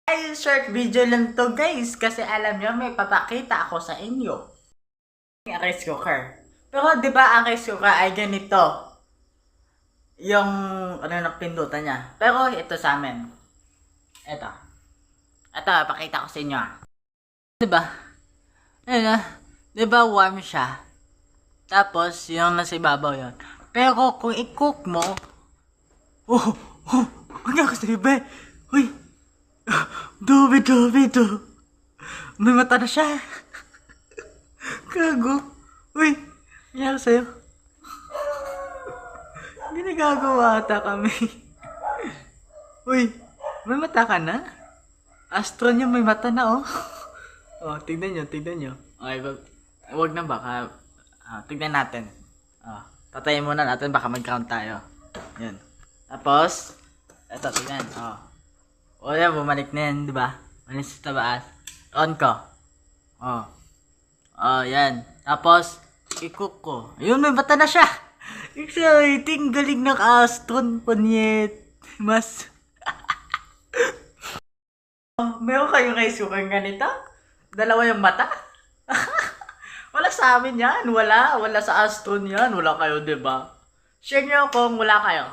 Ay, short video lang to guys kasi alam nyo may papakita ako sa inyo. Ang rice cooker. Pero di ba ang rice cooker ay ganito? Yung ano na pindutan niya. Pero ito sa amin. Ito. Ito, pakita ko sa inyo. Di ba? Ayun, di ba warm siya? Tapos yung nasa ibabaw yun. Pero kung i-cook mo, huwag ako sa iba. Uy! Dubi. May mata na siya. Gago. Uy, nangyari sa'yo. Ginagagawa ata kami. Uy, may mata ka na? Astro niya may mata na oh. Tignan nyo. Okay, wag na baka. Tignan natin. Patayin muna natin baka mag-count tayo. Yun. Tapos, eto tignan. O yan, bumalik na yan, di ba? Malis sa tabaas. On ko. Yan. Tapos, i-cook ko. Ayun, may mata na siya. Exciting, galing ng Astron, panyet. Mas. Meron kayong rice cooker ganito? Dalawa yung mata? Wala sa amin yan. Wala sa Astron yan. Wala kayo, di ba? Share nyo kung wala kayo.